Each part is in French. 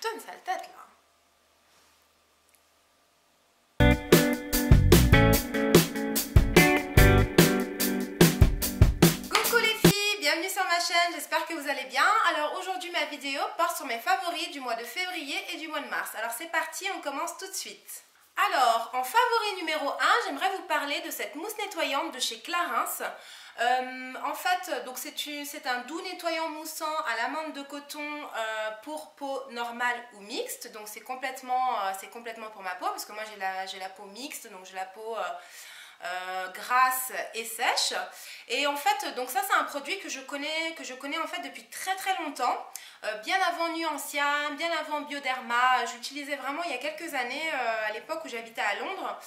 Putain, une sale tête là. Coucou les filles, bienvenue sur ma chaîne, j'espère que vous allez bien. Alors aujourd'hui ma vidéo porte sur mes favoris du mois de février et du mois de mars. Alors c'est parti, on commence tout de suite. Alors en favori numéro 1, j'aimerais vous parler de cette mousse nettoyante de chez Clarins. En fait, donc c'est un doux nettoyant moussant à l'amande de coton pour peau normale ou mixte. Donc c'est complètement pour ma peau parce que moi j'ai la peau mixte, donc j'ai la peau grasse et sèche. Et en fait, donc ça c'est un produit que je connais en fait depuis très très longtemps, bien avant Nuanciam, bien avant Bioderma. J'utilisais vraiment il y a quelques années à l'époque où j'habitais à Londres.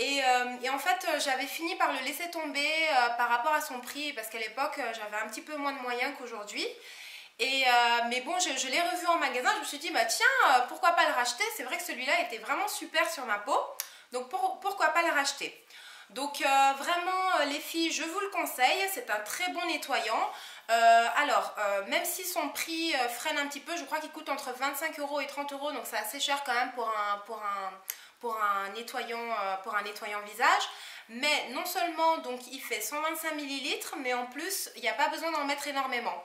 Et en fait, j'avais fini par le laisser tomber par rapport à son prix parce qu'à l'époque, j'avais un petit peu moins de moyens qu'aujourd'hui. Mais bon, je l'ai revu en magasin, je me suis dit, bah tiens, pourquoi pas le racheter? C'est vrai que celui-là était vraiment super sur ma peau, donc pourquoi pas le racheter? Donc vraiment, les filles, je vous le conseille, c'est un très bon nettoyant. Même si son prix freine un petit peu, je crois qu'il coûte entre 25 € et 30 €, donc c'est assez cher quand même pour un nettoyant visage. Mais non seulement donc il fait 125 ml, mais en plus il n'y a pas besoin d'en mettre énormément.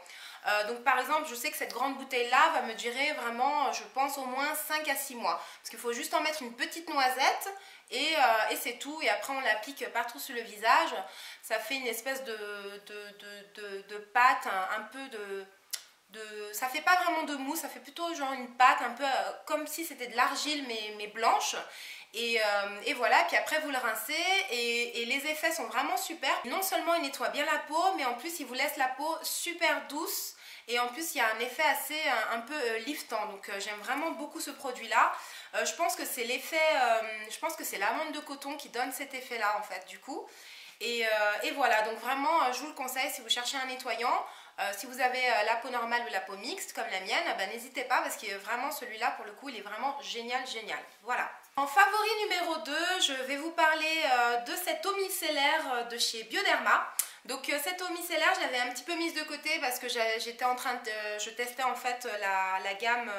Donc par exemple, je sais que cette grande bouteille là va me durer vraiment, je pense, au moins 5 à 6 mois, parce qu'il faut juste en mettre une petite noisette et c'est tout. Et après on l'applique partout sur le visage. Ça fait une espèce de pâte, un peu ça fait pas vraiment de mousse, ça fait plutôt genre une pâte un peu comme si c'était de l'argile mais blanche. Et voilà, puis après vous le rincez et les effets sont vraiment super. Non seulement il nettoie bien la peau, mais en plus il vous laisse la peau super douce. Et en plus il y a un effet assez un peu liftant, donc j'aime vraiment beaucoup ce produit là. Je pense que c'est l'amande de coton qui donne cet effet là en fait du coup. Et voilà, donc vraiment je vous le conseille si vous cherchez un nettoyant. Si vous avez la peau normale ou la peau mixte comme la mienne, n'hésitez pas parce que vraiment celui-là pour le coup il est vraiment génial. Voilà. En favori numéro 2, je vais vous parler de cette eau micellaire de chez Bioderma. Donc cette eau micellaire, je l'avais un petit peu mise de côté parce que je testais en fait la gamme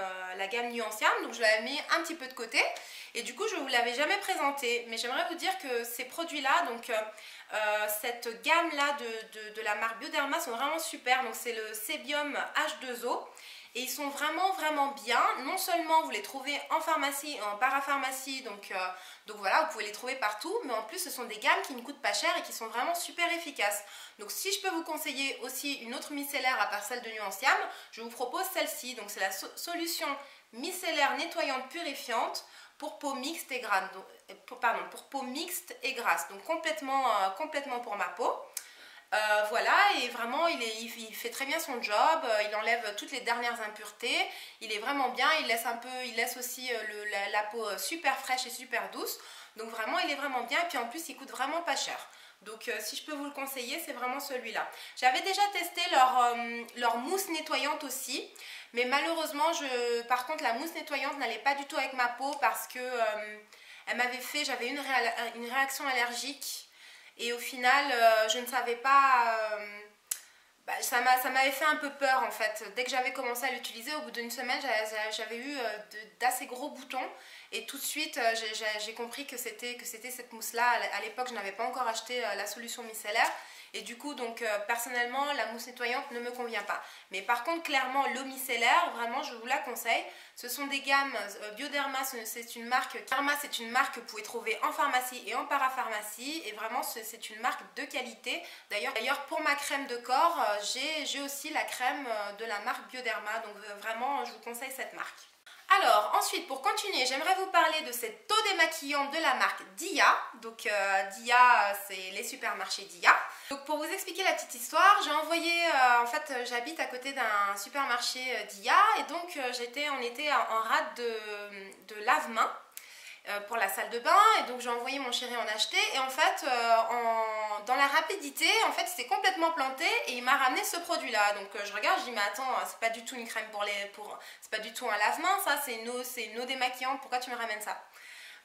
Nuanciam, donc je l'avais mis un petit peu de côté et du coup je ne vous l'avais jamais présenté. Mais j'aimerais vous dire que ces produits-là, donc cette gamme-là de la marque Bioderma sont vraiment super. Donc c'est le Sebium H2O. Et ils sont vraiment bien. Non seulement vous les trouvez en pharmacie et en parapharmacie, donc voilà, vous pouvez les trouver partout, mais en plus ce sont des gammes qui ne coûtent pas cher et qui sont vraiment super efficaces. Donc si je peux vous conseiller aussi une autre micellaire à part celle de Nuanciam, je vous propose celle-ci. Donc c'est la solution micellaire nettoyante purifiante pour peau mixte et grasse. Pour peau mixte et grasse. Donc complètement pour ma peau. Voilà, et vraiment il fait très bien son job, il enlève toutes les dernières impuretés, il est vraiment bien, il laisse aussi la peau super fraîche et super douce, donc vraiment il est vraiment bien, et puis en plus il coûte vraiment pas cher. Donc si je peux vous le conseiller, c'est vraiment celui-là. J'avais déjà testé leur mousse nettoyante aussi, mais malheureusement, par contre la mousse nettoyante n'allait pas du tout avec ma peau parce que j'avais une réaction allergique. Et au final, je ne savais pas, ça m'avait fait un peu peur en fait. Dès que j'avais commencé à l'utiliser, au bout d'une semaine, j'avais eu d'assez gros boutons. Et tout de suite, j'ai compris que c'était cette mousse-là. À l'époque, je n'avais pas encore acheté la solution micellaire. Et du coup, donc personnellement, la mousse nettoyante ne me convient pas. Mais par contre, clairement, l'eau micellaire, vraiment, je vous la conseille. Ce sont des gammes, Bioderma, c'est une marque, Karma, c'est une marque que vous pouvez trouver en pharmacie et en parapharmacie. Et vraiment, c'est une marque de qualité. D'ailleurs, pour ma crème de corps, j'ai aussi la crème de la marque Bioderma. Donc vraiment, je vous conseille cette marque. Alors ensuite, pour continuer, j'aimerais vous parler de cette eau démaquillante de la marque Dia. Donc Dia, c'est les supermarchés Dia. Donc pour vous expliquer la petite histoire, j'ai envoyé, en fait j'habite à côté d'un supermarché Dia et donc on était en rade de lave-main pour la salle de bain et donc j'ai envoyé mon chéri en acheter et en fait dans la rapidité en fait il s'est complètement planté et il m'a ramené ce produit là. Donc je regarde, je dis mais attends, c'est pas du tout une crème c'est pas du tout un lave-main, ça c'est une eau démaquillante, pourquoi tu me ramènes ça?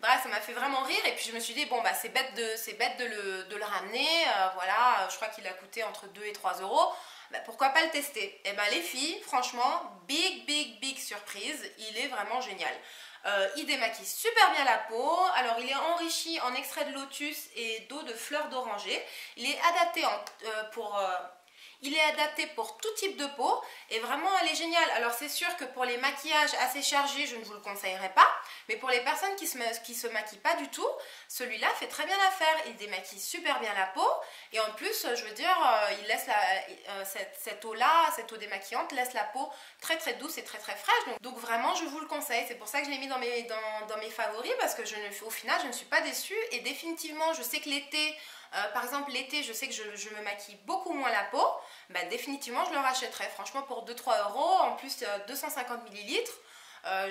Bref, ça m'a fait vraiment rire et puis je me suis dit bon bah c'est bête de le ramener, voilà, je crois qu'il a coûté entre 2 et 3 €. bah, pourquoi pas le tester? Et ben les filles, franchement, big surprise, il est vraiment génial. Il démaquille super bien la peau. Alors il est enrichi en extrait de lotus et d'eau de fleurs d'oranger. Il est adapté il est adapté pour tout type de peau et vraiment elle est géniale. Alors c'est sûr que pour les maquillages assez chargés, je ne vous le conseillerais pas, mais pour les personnes qui se maquillent pas du tout, celui-là fait très bien l'affaire. Il démaquille super bien la peau et en plus, je veux dire, il laisse cette eau-là, cette eau démaquillante laisse la peau très douce et très fraîche. Donc vraiment, je vous le conseille. C'est pour ça que je l'ai mis dans mes favoris parce que au final, je ne suis pas déçue et définitivement, je sais que l'été, par exemple l'été je sais que je me maquille beaucoup moins la peau, bah, définitivement je le rachèterai franchement pour 2-3 euros, en plus 250 millilitres.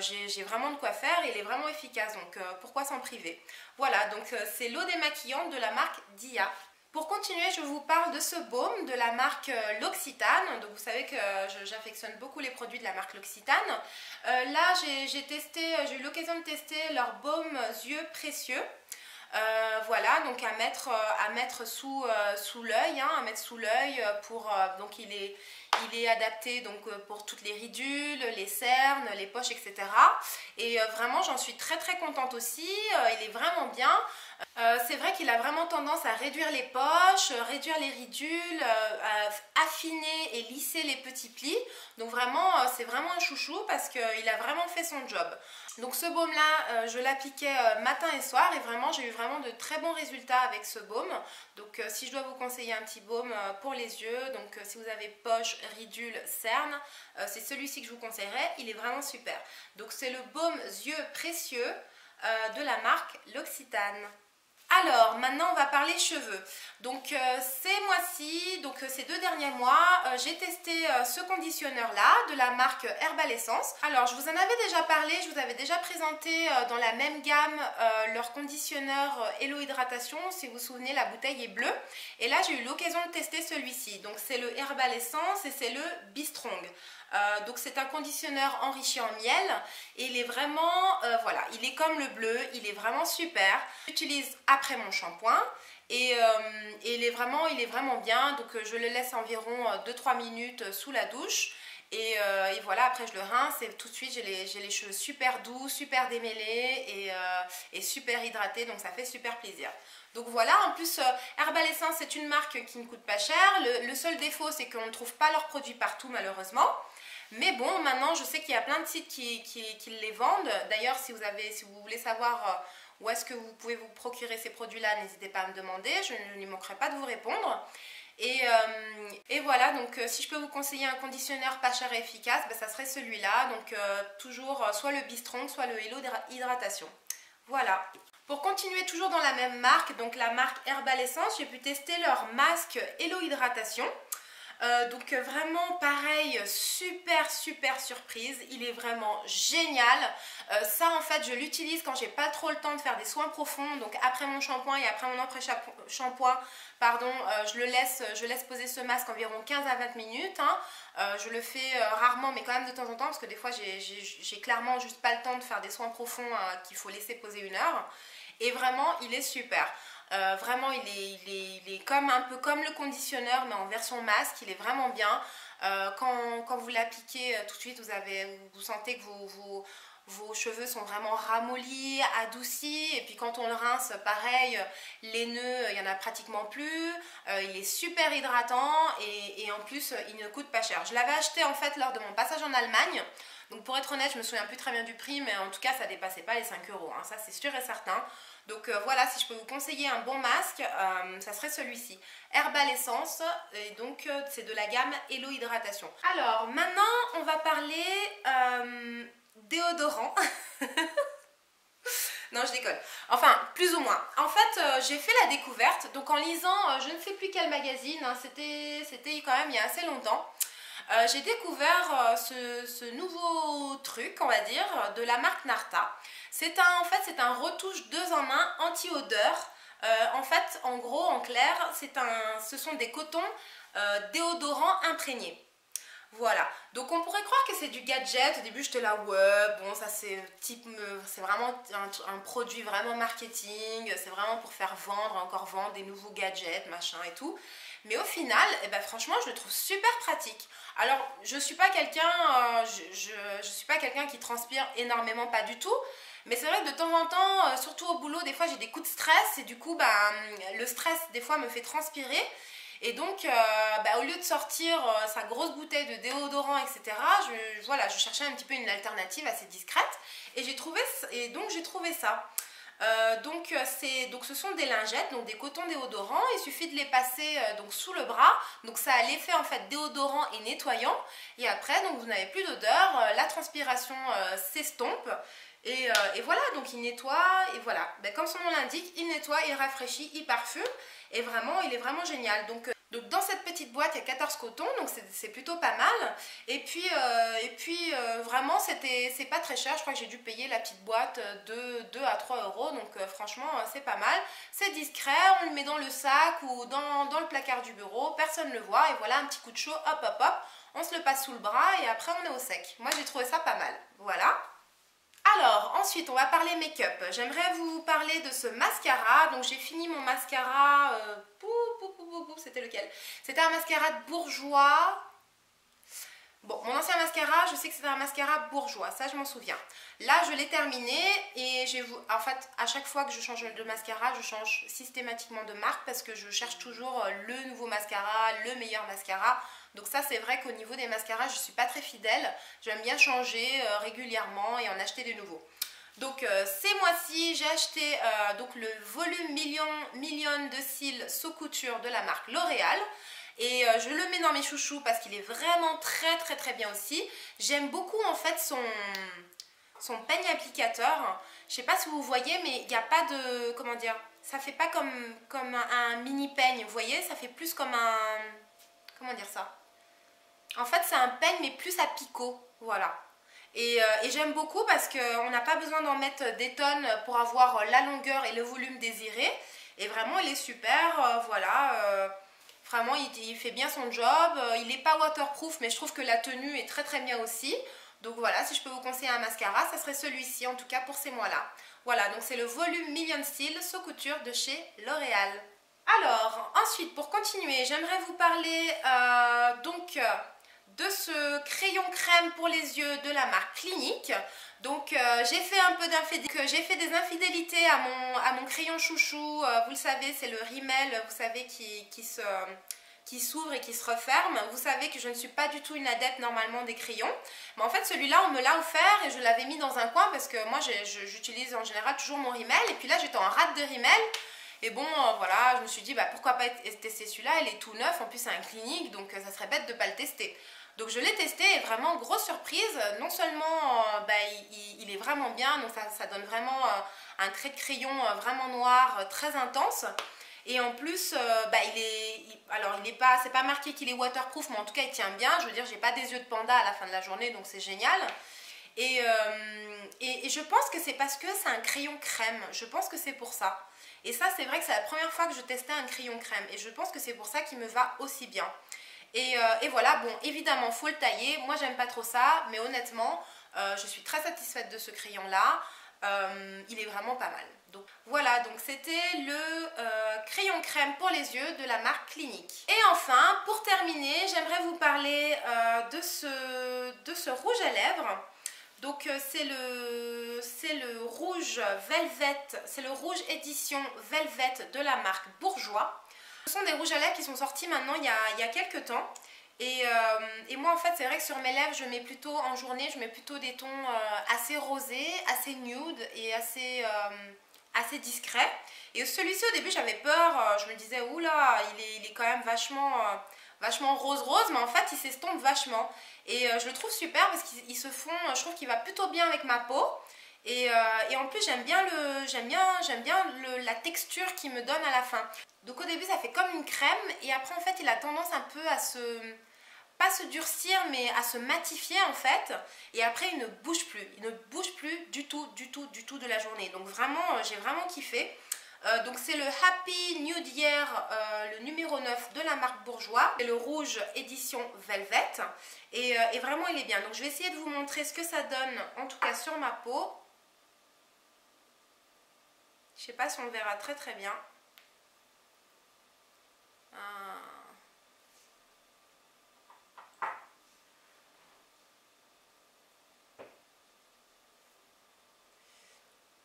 J'ai vraiment de quoi faire et il est vraiment efficace, donc pourquoi s'en priver. Voilà, donc c'est l'eau démaquillante de la marque Dia. Pour continuer, je vous parle de ce baume de la marque L'Occitane. Donc vous savez que j'affectionne beaucoup les produits de la marque L'Occitane. Là j'ai eu l'occasion de tester leur baume yeux précieux. Voilà, donc à mettre sous l'œil, hein, à mettre sous l'œil donc il est adapté donc pour toutes les ridules, les cernes, les poches, etc. Et vraiment j'en suis très contente aussi. Il est vraiment bien. C'est vrai qu'il a vraiment tendance à réduire les poches, réduire les ridules, affiner et lisser les petits plis. Donc vraiment, c'est vraiment un chouchou parce qu'il a vraiment fait son job. Donc ce baume là, je l'appliquais matin et soir et vraiment j'ai eu vraiment de très bons résultats avec ce baume. Donc si je dois vous conseiller un petit baume pour les yeux, donc si vous avez poche, ridules, cernes, c'est celui-ci que je vous conseillerais, il est vraiment super. Donc c'est le baume yeux précieux de la marque L'Occitane. Alors maintenant on va parler cheveux. Donc ces mois-ci, donc ces 2 derniers mois, j'ai testé ce conditionneur là de la marque Herbal Essence. Alors je vous en avais déjà parlé, je vous avais déjà présenté dans la même gamme leur conditionneur Hello Hydratation. Si vous vous souvenez, la bouteille est bleue. Et là j'ai eu l'occasion de tester celui-ci. Donc c'est le Herbal Essence et c'est le Be Strong. Donc c'est un conditionneur enrichi en miel et il est vraiment, voilà, il est comme le bleu, il est vraiment super. J'utilise après mon shampoing et il est vraiment bien. Donc je le laisse environ 2-3 minutes sous la douche. Et voilà, après je le rince et tout de suite j'ai les cheveux super doux, super démêlés et super hydratés, donc ça fait super plaisir. Donc voilà, en plus Herbal Essence c'est une marque qui ne coûte pas cher. Le seul défaut c'est qu'on ne trouve pas leurs produits partout malheureusement. Mais bon, maintenant je sais qu'il y a plein de sites qui les vendent. D'ailleurs si vous voulez savoir où est-ce que vous pouvez vous procurer ces produits-là, n'hésitez pas à me demander, je n'y manquerai pas de vous répondre. Et voilà, donc si je peux vous conseiller un conditionneur pas cher et efficace, ben, ça serait celui-là. Donc toujours soit le Be Strong, soit le Hello Hydratation. Voilà. Pour continuer toujours dans la même marque, donc la marque Herbal Essence, j'ai pu tester leur masque Hello Hydratation. Donc vraiment pareil, super surprise, il est vraiment génial. Ça en fait je l'utilise quand j'ai pas trop le temps de faire des soins profonds, donc après mon shampoing et après mon après-shampoing, pardon, je laisse poser ce masque environ 15 à 20 minutes, hein. Je le fais rarement mais quand même de temps en temps parce que des fois j'ai clairement juste pas le temps de faire des soins profonds qu'il faut laisser poser 1 heure. Et vraiment il est super. Vraiment il est un peu comme le conditionneur mais en version masque, il est vraiment bien. Quand vous l'appliquez tout de suite vous sentez que vos cheveux sont vraiment ramollis, adoucis, et puis quand on le rince pareil, les nœuds il n'y en a pratiquement plus. Il est super hydratant et en plus il ne coûte pas cher. Je l'avais acheté en fait lors de mon passage en Allemagne. Donc pour être honnête, je me souviens plus très bien du prix, mais en tout cas ça dépassait pas les 5 euros, hein, ça c'est sûr et certain. Donc voilà, si je peux vous conseiller un bon masque, ça serait celui-ci. Herbal Essence, et donc c'est de la gamme Hello Hydratation. Alors maintenant on va parler déodorant. Non, je déconne. Enfin, plus ou moins. En fait, j'ai fait la découverte, donc en lisant, je ne sais plus quel magazine, hein, c'était quand même il y a assez longtemps. J'ai découvert ce nouveau truc, on va dire, de la marque Narta. En fait, c'est un retouche 2 en 1 anti-odeur. En fait, en gros, en clair, ce sont des cotons déodorants imprégnés. Voilà, donc on pourrait croire que c'est du gadget. Au début j'étais là, ouais, bon ça c'est vraiment un produit vraiment marketing, c'est vraiment pour faire vendre, encore vendre des nouveaux gadgets, machin et tout. Mais au final, eh ben, franchement je le trouve super pratique. Alors je suis pas quelqu'un je suis pas quelqu'un qui transpire énormément, pas du tout. Mais c'est vrai que de temps en temps, surtout au boulot, des fois j'ai des coups de stress et du coup le stress des fois me fait transpirer. Et donc, au lieu de sortir sa grosse bouteille de déodorant, etc., voilà, je cherchais un petit peu une alternative assez discrète. Et donc j'ai trouvé ça. Donc ce sont des lingettes, donc des cotons déodorants. Il suffit de les passer donc sous le bras. Donc ça a l'effet en fait déodorant et nettoyant. Et après, donc vous n'avez plus d'odeur, la transpiration s'estompe. Et voilà, donc il nettoie, et voilà, comme son nom l'indique, il nettoie, il rafraîchit, il parfume, et vraiment, il est vraiment génial. Donc dans cette petite boîte, il y a 14 cotons, donc c'est plutôt pas mal. Et puis vraiment, c'est pas très cher, je crois que j'ai dû payer la petite boîte de 2 à 3 euros, donc franchement, c'est pas mal. C'est discret, on le met dans le sac ou dans le placard du bureau, personne ne le voit, et voilà, un petit coup de chaud, hop, hop, hop, on se le passe sous le bras, et après on est au sec. Moi, j'ai trouvé ça pas mal, voilà. Alors, ensuite, on va parler make-up. J'aimerais vous parler de ce mascara. Donc, j'ai fini mon mascara. C'était lequel? C'était un mascara de Bourjois. Bon, mon ancien mascara, je sais que c'était un mascara Bourjois. Ça, je m'en souviens. Là, je l'ai terminé. Et en fait, à chaque fois que je change de mascara, je change systématiquement de marque parce que je cherche toujours le nouveau mascara, le meilleur mascara. Donc ça, c'est vrai qu'au niveau des mascaras, je ne suis pas très fidèle. J'aime bien changer régulièrement et en acheter de nouveaux. Donc ces mois-ci, j'ai acheté donc le volume million de cils sous couture de la marque L'Oréal. Et je le mets dans mes chouchous parce qu'il est vraiment très très très bien aussi. J'aime beaucoup en fait son peigne applicateur. Je ne sais pas si vous voyez, mais il n'y a pas de... Comment dire? Ça fait pas comme un mini peigne, vous voyez? Ça fait plus comme un... Comment dire ça? En fait, c'est un peigne, mais plus à picot, voilà. Et j'aime beaucoup parce qu'on n'a pas besoin d'en mettre des tonnes pour avoir la longueur et le volume désiré. Et vraiment, il est super, voilà. Vraiment, il fait bien son job. Il n'est pas waterproof, mais je trouve que la tenue est très très bien aussi. Donc voilà, si je peux vous conseiller un mascara, ça serait celui-ci, en tout cas pour ces mois-là. Voilà, donc c'est le volume Million Cils sous couture de chez L'Oréal. Alors, ensuite, pour continuer, j'aimerais vous parler de ce crayon crème pour les yeux de la marque Clinique. Donc j'ai fait des infidélités à mon crayon chouchou. Vous le savez, c'est le Rimmel, vous savez, qui s'ouvre et qui se referme. Vous savez que je ne suis pas du tout une adepte normalement des crayons. Mais en fait celui-là on me l'a offert et je l'avais mis dans un coin parce que moi j'utilise en général toujours mon Rimmel. Et puis là j'étais en rate de Rimmel. Et bon, voilà, je me suis dit, pourquoi pas tester celui-là, il est tout neuf, en plus c'est un Clinique, donc ça serait bête de ne pas le tester. Donc je l'ai testé et vraiment grosse surprise, non seulement il est vraiment bien, donc ça donne vraiment un trait de crayon vraiment noir, très intense. Et en plus, c'est pas marqué qu'il est waterproof, mais en tout cas il tient bien. Je veux dire, j'ai pas des yeux de panda à la fin de la journée, donc c'est génial. Et je pense que c'est parce que c'est un crayon crème, je pense que c'est pour ça. Et ça, c'est vrai que c'est la première fois que je testais un crayon crème. Et je pense que c'est pour ça qu'il me va aussi bien. Et voilà, bon, évidemment, il faut le tailler. Moi, j'aime pas trop ça. Mais honnêtement, je suis très satisfaite de ce crayon-là. Il est vraiment pas mal. Donc voilà, donc c'était le crayon crème pour les yeux de la marque Clinique. Et enfin, pour terminer, j'aimerais vous parler de ce rouge à lèvres. Donc c'est le rouge Velvet, c'est le rouge édition Velvet de la marque Bourjois. Ce sont des rouges à lèvres qui sont sortis maintenant il y a quelques temps. Et moi en fait c'est vrai que sur mes lèvres je mets plutôt en journée, je mets plutôt des tons assez rosés, assez nude et assez discrets. Et celui-ci au début j'avais peur, je me disais oula il est quand même vachement rose, mais en fait il s'estompe vachement. Et je le trouve super parce qu'ils se font, je trouve qu'il va plutôt bien avec ma peau. Et en plus j'aime bien la texture qu'il me donne à la fin. Donc au début ça fait comme une crème et après en fait il a tendance un peu à pas se durcir mais à se matifier en fait. Et après il ne bouge plus du tout de la journée. Donc vraiment j'ai vraiment kiffé. Donc c'est le Happy Nude Year, le numéro 9 de la marque Bourjois. C'est le rouge édition Velvet. Et vraiment il est bien. Donc je vais essayer de vous montrer ce que ça donne, en tout cas sur ma peau. Je ne sais pas si on le verra très très bien.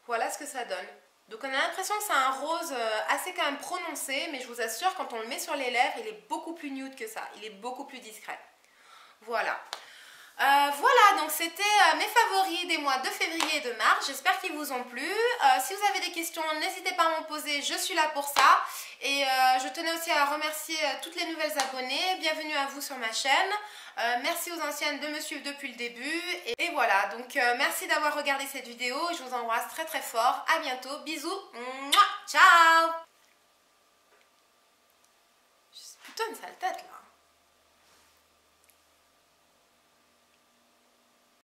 Voilà ce que ça donne. Donc on a l'impression que c'est un rose assez quand même prononcé, mais je vous assure, quand on le met sur les lèvres, il est beaucoup plus nude que ça. Il est beaucoup plus discret. Voilà. Voilà, donc c'était mes favoris des mois de février et de mars. J'espère qu'ils vous ont plu. Si vous avez des questions, n'hésitez pas à m'en poser, je suis là pour ça. Et je tenais aussi à remercier toutes les nouvelles abonnées. Bienvenue à vous sur ma chaîne. Merci aux anciennes de me suivre depuis le début. Et voilà, donc merci d'avoir regardé cette vidéo. Je vous embrasse très très fort. À bientôt. Bisous. Mouah, ciao. Putain, une sale tête là.